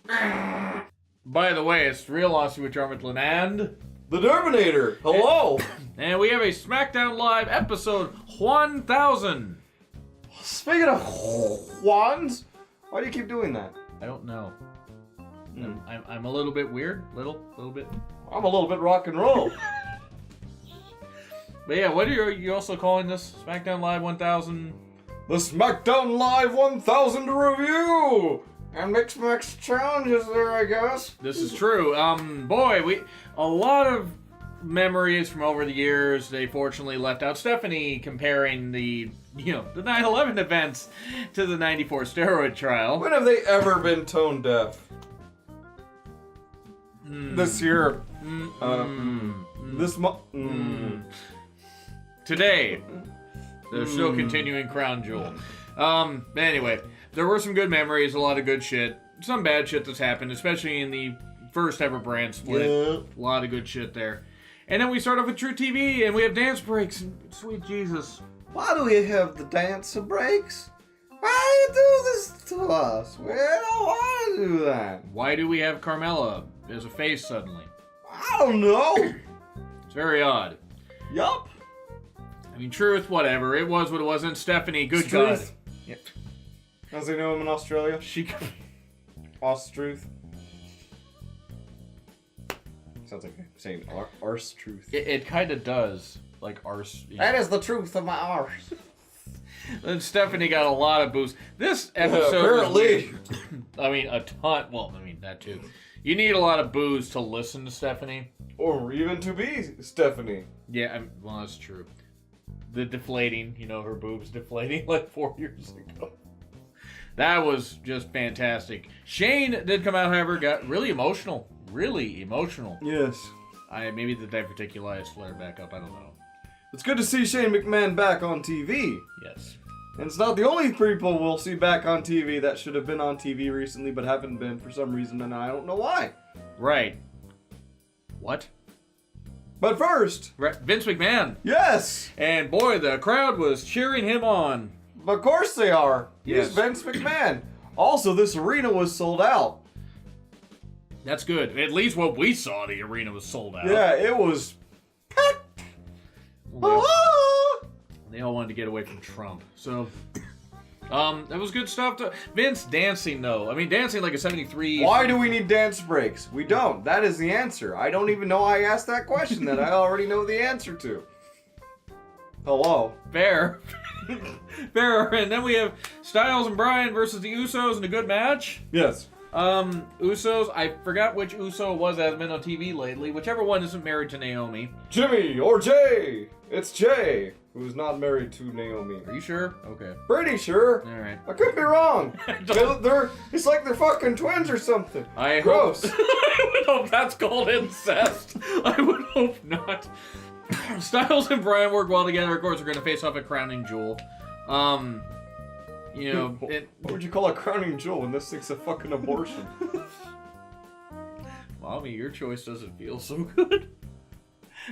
By the way, it's Real Aussie with Jonn Ritland and... The Terminator. Hello. And we have a Smackdown Live episode 1000. Speaking of Juans, why do you keep doing that? I don't know. I'm a little bit weird. Little bit. I'm a little bit rock and roll. But yeah, what are you also calling this? Smackdown Live 1000? The Smackdown Live 1000 review! And Mix Max challenges there, I guess. This is true. Boy, a lot of memories from over the years. They fortunately left out Stephanie comparing the 9/11 events to the 94 steroid trial. When have they ever been tone deaf? This year. This month. Today, they're still continuing Crown Jewel. Anyway, there were some good memories, a lot of good shit. Some bad shit that's happened, especially in the first ever brand split. Yeah. A lot of good shit there. And then we start off with True TV, and we have dance breaks. Sweet Jesus. Why do we have the dance breaks? Why do you do this to us? We don't want to do that. Why do we have Carmella as a face suddenly? I don't know. It's very odd. Yup. I mean, truth, whatever. It was what it was. And Stephanie, good Struth. God. Yep. As they know him in Australia. Austruth. Sounds like saying arse truth. It kind of does. Like arse. That is the truth of my arse. And Stephanie got a lot of boost. This episode... apparently. I mean, a ton. Well, I mean, that too. You need a lot of booze to listen to Stephanie. Or even to be Stephanie. Yeah, well, that's true. The deflating, her boobs deflating like 4 years ago. That was just fantastic. Shane did come out, however, got really emotional. Really emotional. Yes. Maybe the diverticulitis flared back up, I don't know. It's good to see Shane McMahon back on TV. Yes. And it's not the only people we'll see back on TV that should have been on TV recently but haven't been for some reason, and I don't know why. Right. What? But first... Vince McMahon. Yes! And boy, the crowd was cheering him on. Of course they are. Yes. He's Vince McMahon. Also, this arena was sold out. That's good. At least what we saw, the arena was sold out. Yeah, it was packed. They all wanted to get away from Trump. So, that was good stuff. Vince dancing, though. I mean, dancing like a 73... Why do we need dance breaks? We don't. That is the answer. I don't even know I asked that question that I already know the answer to. Hello. Fair. Fair. And then we have Styles and Bryan versus the Usos in a good match. Yes. Usos, I forgot which Uso it was that has been on TV lately. Whichever one isn't married to Naomi. Jimmy or Jay. It's Jay, who's not married to Naomi. Are you sure? Okay. Pretty sure. Alright. I could be wrong. It's like they're fucking twins or something. Gross. I would hope that's called incest. I would hope not. Styles and Bryan work well together. Of course, we're going to face off at Crowning Jewel. What would you call a crowning jewel when this thing's a fucking abortion? Mommy, your choice doesn't feel so good.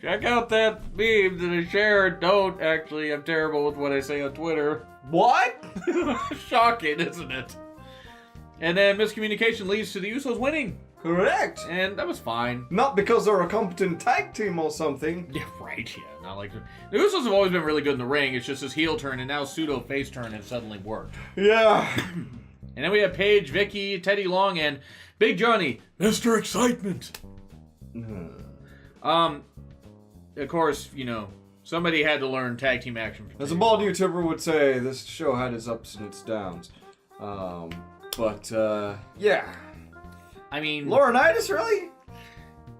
Check out that meme that I shared. Don't, actually. I'm terrible with what I say on Twitter. What? Shocking, isn't it? And then miscommunication leads to the Usos winning. Correct. And that was fine. Not because they're a competent tag team or something. Yeah, right, yeah. Not like... The Usos have always been really good in the ring. It's just this heel turn and now pseudo face turn has suddenly worked. Yeah. And then we have Paige, Vicky, Teddy Long, and Big Johnny, Mr. Excitement. Of course, somebody had to learn tag team action. As a bald YouTuber would say, this show had its ups and its downs. Yeah. I mean... Laurinaitis, really?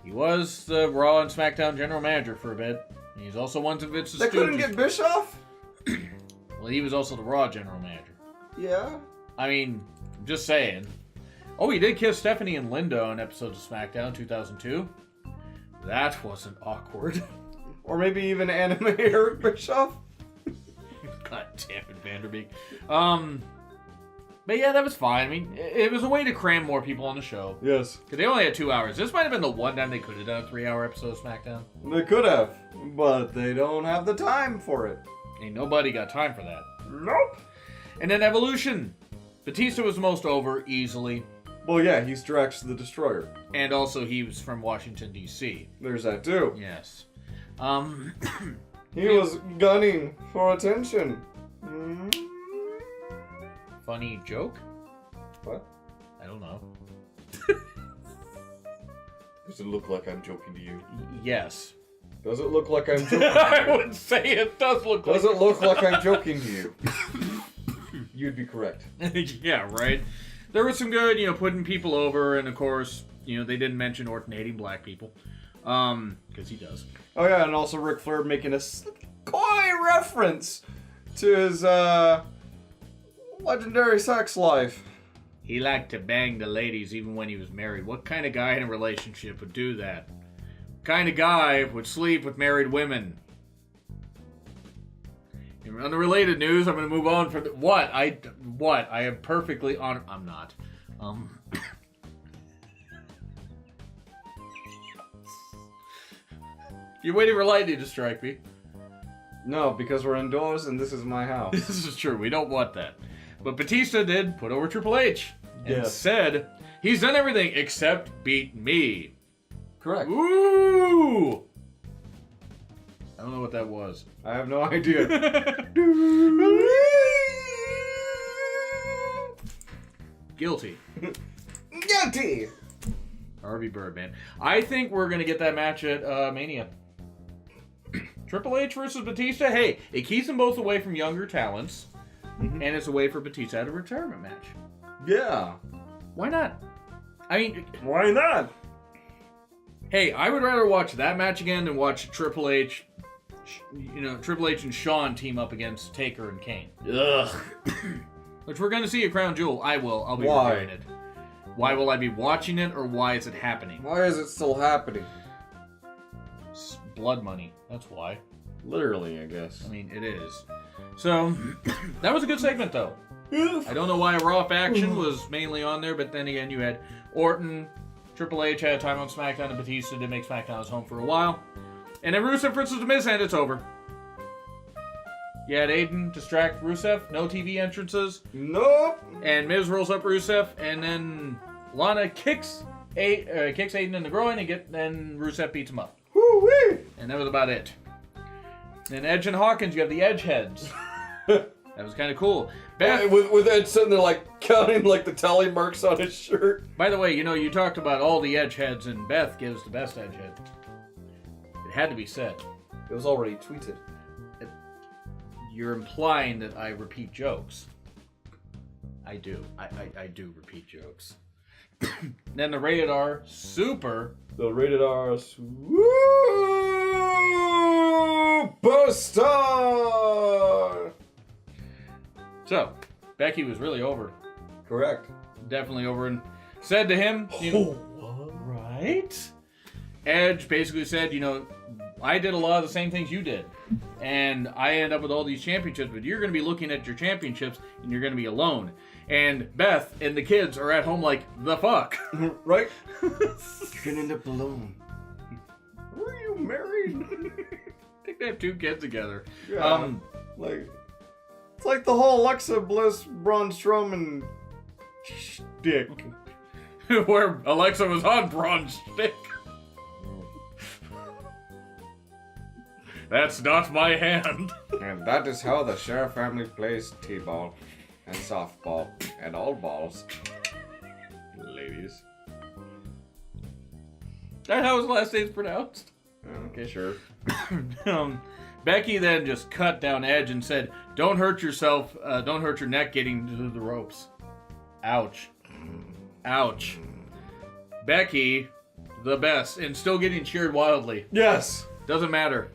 He was the Raw and SmackDown general manager for a bit. He's also one of Vince's They couldn't get Bischoff? Well, he was also the Raw general manager. Yeah. I mean, just saying. Oh, he did kiss Stephanie and Linda on episodes of SmackDown 2002. That wasn't awkward. Or maybe even anime Eric Bischoff? God damn it, Vanderbeek. But yeah, that was fine. I mean, it was a way to cram more people on the show. Yes. Because they only had 2 hours. This might have been the one time they could have done a 3-hour episode of SmackDown. They could have, but they don't have the time for it. Ain't nobody got time for that. Nope. And then Evolution. Batista was the most over, easily. Well, yeah, he's Drax the Destroyer. And also he was from Washington, D.C. There's that too. Yes. He was gunning for attention. Funny joke? What? I don't know. Does it look like I'm joking to you? Yes. Does it look like I'm joking to you? I would say it does look like... Does it look like I'm joking to you? You'd be correct. Yeah, right? There was some good, putting people over, and of course, they didn't mention Orton hating black people. Because he does. Oh yeah, and also Ric Flair making a coy reference to his, legendary sex life. He liked to bang the ladies even when he was married. What kind of guy in a relationship would do that? What kind of guy would sleep with married women? On the related news, I'm going to move on for what? I am perfectly on... I'm not. You're waiting for lightning to strike me. No, because we're indoors and this is my house. This is true. We don't want that. But Batista did put over Triple H. And said, he's done everything except beat me. Correct. Ooh! I don't know what that was. I have no idea. Guilty. Guilty! Harvey Birdman. I think we're going to get that match at Mania. Triple H versus Batista. Hey, it keeps them both away from younger talents. And it's a way for Batista to have a retirement match. Yeah. Why not? I mean... Why not? Hey, I would rather watch that match again than watch Triple H... Triple H and Shawn team up against Taker and Kane. Ugh. Which we're going to see at Crown Jewel. I will. I'll be reviewing it. Why will I be watching it, or why is it happening? Why is it still happening? It's blood money. That's why. Literally, I guess. I mean, it is. So, that was a good segment, though. I don't know why Raw Faction was mainly on there, but then again, you had Orton, Triple H had a time on SmackDown, and Batista did make SmackDown his home for a while. And then Rusev versus The Miz, and it's over. You had Aiden distract Rusev, no TV entrances. Nope. And Miz rolls up Rusev, and then Lana kicks Aiden in the groin, and then Rusev beats him up. Woo-wee. And that was about it. Then Edge and Hawkins, you have the Edge heads. That was kind of cool. Beth, with Edge sitting there like counting like the tally marks on his shirt. By the way, you talked about all the Edge heads, and Beth gives the best Edge head. It had to be said. It was already tweeted. You're implying that I repeat jokes. I do. I do repeat jokes. Then the Rated R Super. The Rated R Superstar. So, Becky was really over. Correct. Definitely over, and said to him, right? Edge basically said, I did a lot of the same things you did. And I end up with all these championships, but you're going to be looking at your championships, and you're going to be alone. And Beth and the kids are at home like, the fuck? Right? You're going to end up alone. Were you married? I think they have 2 kids together. Yeah. It's like the whole Alexa Bliss, Braun Strowman shtick. Where Alexa was on Braun's stick. That's not my hand. And that is how the Sheriff family plays t-ball and softball and all balls. Ladies. That's how his last name's pronounced. Okay, sure. Becky then just cut down Edge and said, don't hurt yourself, don't hurt your neck getting to the ropes. Ouch. Ouch. Becky, the best, and still getting cheered wildly. Yes. Doesn't matter.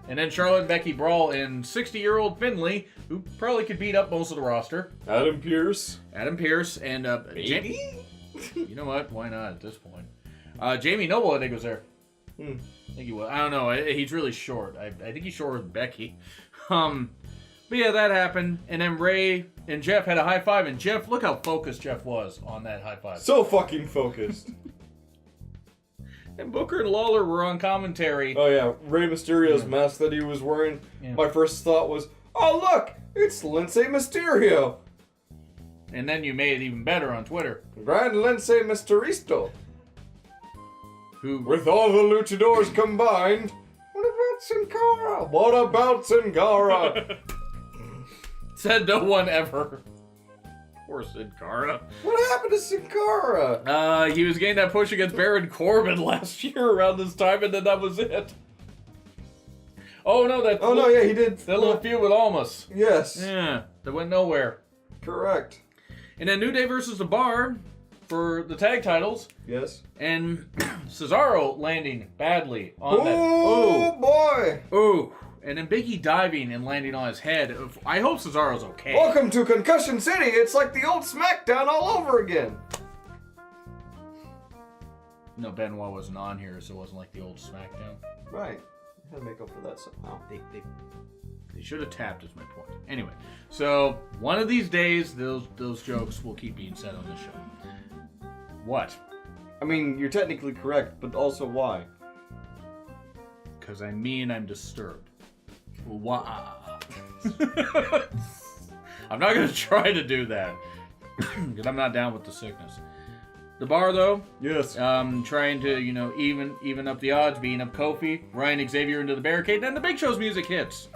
And then Charlotte and Becky brawl in 60-year-old Finley, who probably could beat up most of the roster. Adam Pearce, and Jamie. You know what? Why not at this point? Jamie Noble, I think, was there. I think he was. I don't know. He's really short. I think he's shorter than Becky. But yeah, that happened. And then Ray and Jeff had a high five. And Jeff, look how focused Jeff was on that high five. So fucking focused. And Booker and Lawler were on commentary. Oh yeah, Rey Mysterio's mask that he was wearing. Yeah. My first thought was, oh look, it's Lindsay Mysterio. And then you made it even better on Twitter. Grand Lince Mysteristo. Who? With all the luchadors combined, what about Sin Cara? What about Sin Cara? Said no one ever. Poor Sin Cara. What happened to Sin Cara? He was getting that push against Baron Corbin last year around this time, and then that was it. Oh no, yeah, he did. That little feud with Almas. Yes. Yeah, that went nowhere. Correct. And then New Day versus The Bar for the tag titles. Yes. And Cesaro landing badly on that. Oh boy. Ooh. And then Big E diving and landing on his head. I hope Cesaro's okay. Welcome to Concussion City. It's like the old SmackDown all over again. No, Benoit wasn't on here, so it wasn't like the old SmackDown. Right. I had to make up for that somehow. They should have tapped, is my point. Anyway, so one of these days, those jokes will keep being said on this show. What? I mean, you're technically correct, but also why? Because I'm disturbed. Why? I'm not going to try to do that. Because I'm not down with the sickness. The Bar, though, yes, trying to, even up the odds, beating up Kofi, Ryan Xavier into the barricade, then the Big Show's music hits.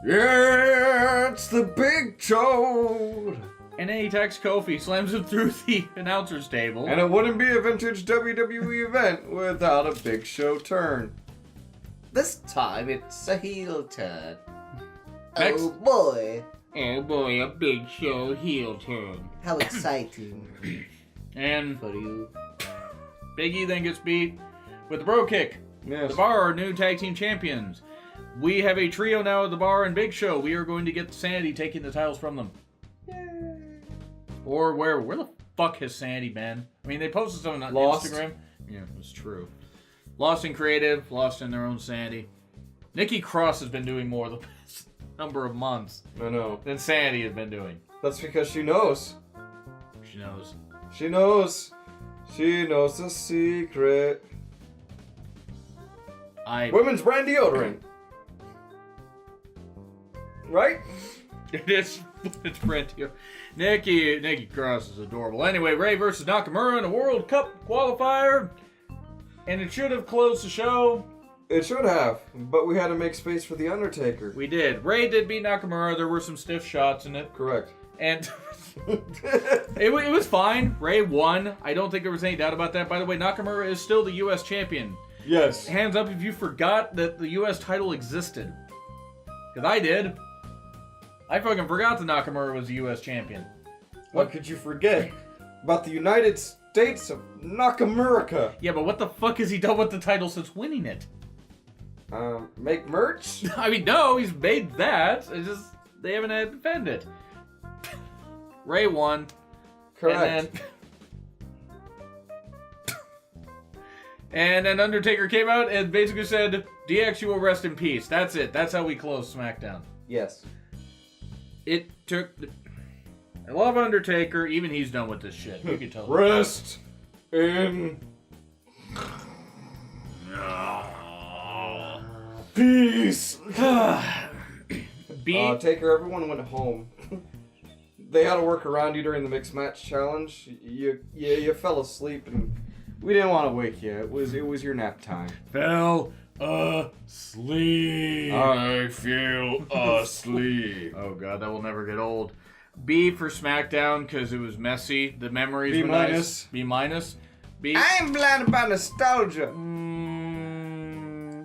Yeah, it's the Big Show! And then he attacks Kofi, slams him through the announcer's table. And it wouldn't be a vintage WWE event without a Big Show turn. This time it's a heel turn. Next. Oh boy. Oh boy, a Big Show heel turn. How exciting And for you. Big E then gets beat with the Bro Kick. Yes. The Bar are new tag team champions. We have a trio now at the Bar and Big Show. We are going to get Sanity taking the titles from them. Yay. Or where the fuck has Sanity been? I mean, they posted something on Lost. Instagram. Yeah, it's true. Lost in creative, lost in their own sanity. Nikki Cross has been doing more the past number of months I know. than Sanity has been doing. That's because she knows. She knows. She knows. She knows the secret. Women's brand deodorant. Right? It's brand new. Nikki Cross is adorable. Anyway, Ray versus Nakamura in a World Cup qualifier. And it should have closed the show. It should have, but we had to make space for The Undertaker. We did. Ray did beat Nakamura. There were some stiff shots in it. Correct. And it was fine. Ray won. I don't think there was any doubt about that. By the way, Nakamura is still the U.S. champion. Yes. Hands up if you forgot that the U.S. title existed. Because I did. I fucking forgot that Nakamura was the U.S. champion. What could you forget about the United States of Nakamura? Yeah, but what the fuck has he done with the title since winning it? Make merch? I mean, no, he's made that. It's just they haven't had to defend it. Ray won. Correct. And then Undertaker came out and basically said, DX, you will rest in peace. That's it. That's how we close SmackDown. Yes. It took... I love Undertaker. Even he's done with this shit. You can tell. Rest in peace. Taker, everyone went home. They had to work around you during the mixed match challenge. You fell asleep, and we didn't want to wake you. It was your nap time. Fell asleep. I feel asleep. Oh god, that will never get old. B for SmackDown because it was messy. The memories B were minus. nice. B minus. B. I'm blinded by nostalgia.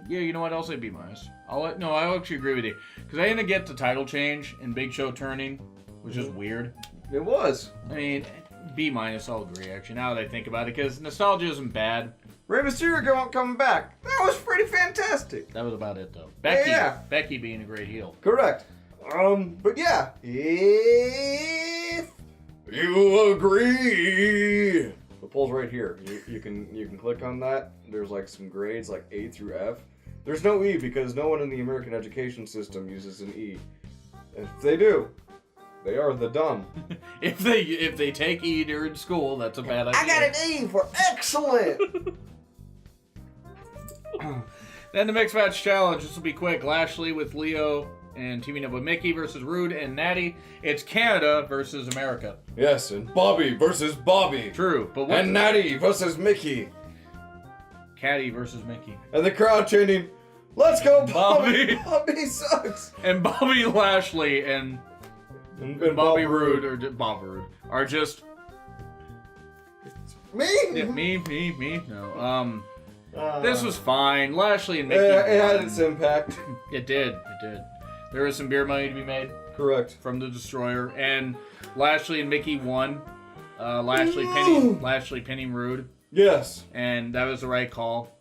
Yeah, you know what? I'll say B minus. I actually agree with you because I didn't get the title change and Big Show turning, which is weird. It was. I mean, B minus. I'll agree actually. Now that I think about it, because nostalgia isn't bad. Rey Mysterio coming back. That was pretty fantastic. That was about it though. Becky being a great heel. Correct. But yeah, if you agree, the poll's right here. You can click on that. There's like some grades like A through F. There's no E because no one in the American education system uses an E. If they do, they are the dumb. If they take E during school, that's a bad idea. I got an E for excellent. Then the mixed match challenge. This will be quick. Lashley with Leo and teaming up with Mickey versus Rude and Natty. It's Canada versus America. Yes, and Bobby versus Bobby. True, but And Natty versus Mickey. Caddy versus Mickey. And the crowd chanting, "Let's go, Bobby." Bobby! Bobby sucks. And Bobby Lashley and Bobby Roode are just me. yeah, me. No, this was fine. Lashley and Mickey. It had its impact. It did. There was some beer money to be made Correct. from the Destroyer, and Lashley and Mickey won. Lashley pinning Rude, Yes. and that was the right call.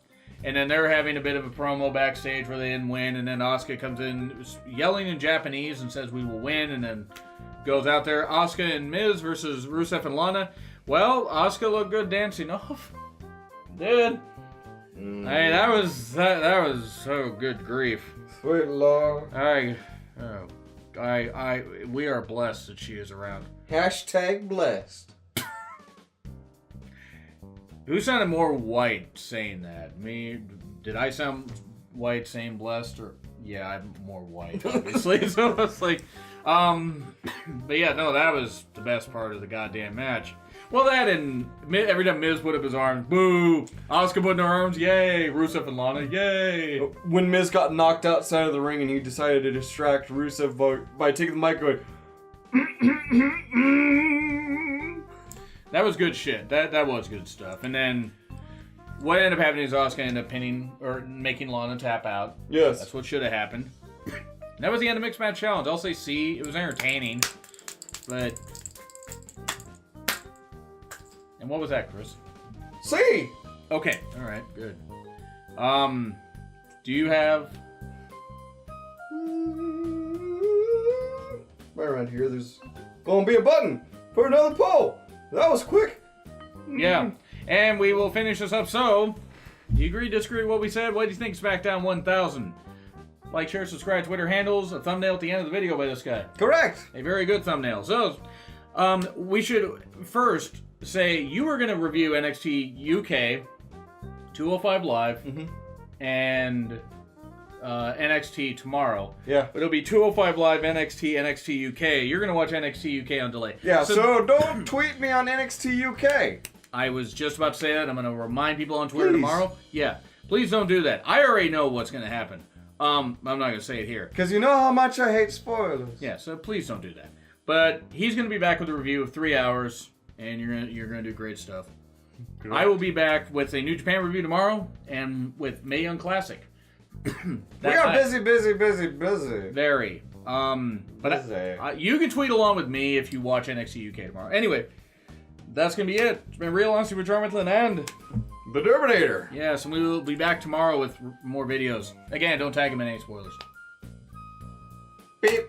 And then they were having a bit of a promo backstage where they didn't win, and then Asuka comes in yelling in Japanese and says we will win, and then goes out there. Asuka and Miz versus Rusev and Lana. Well, Asuka looked good dancing off. Dude. Hey, that was so good grief. Sweet Lord. We are blessed that she is around. Hashtag blessed. Who sounded more white saying that? Me? Did I sound white saying blessed? Or yeah, I'm more white, obviously. So it's like, but yeah, no, that was the best part of the goddamn match. Well, that and every time Miz put up his arms, boo! Asuka putting her arms, yay! Rusev and Lana, yay! When Miz got knocked outside of the ring and he decided to distract Rusev by taking the mic going, That was good shit. That was good stuff. And then what ended up happening is Asuka ended up pinning or making Lana tap out. yes. That's what should have happened. That was the end of Mixed Match Challenge. I'll say C. It was entertaining, but. And what was that, Chris? See? Okay. All right. Good. Do you have? Right around here, there's gonna be a button for another poll. That was quick. Yeah. And we will finish this up. So, do you agree, disagree with what we said? What do you think, SmackDown 1000? Like, share, subscribe, Twitter handles, a thumbnail at the end of the video by this guy. Correct. A very good thumbnail. So, we should first say you were going to review NXT UK 205 Live and NXT tomorrow. Yeah. But it'll be 205 Live NXT UK. You're going to watch NXT UK on delay. Yeah, so don't tweet me on NXT UK. I was just about to say that. I'm going to remind people on Twitter Please. tomorrow. Yeah. Please don't do that. I already know what's going to happen. I'm not going to say it here. Because you know how much I hate spoilers. Yeah, so please don't do that. But he's going to be back with a review of 3 hours, and you're going to do great stuff. Good. I will be back with a New Japan review tomorrow, and with Mae Young Classic. We are busy. Very. But Busy. you can tweet along with me if you watch NXT UK tomorrow. Anyway, that's going to be it. It's been Real Honesty with Jonn Ritland and The Terminator. yes, and we will be back tomorrow with more videos. Again, don't tag him in any spoilers. Beep.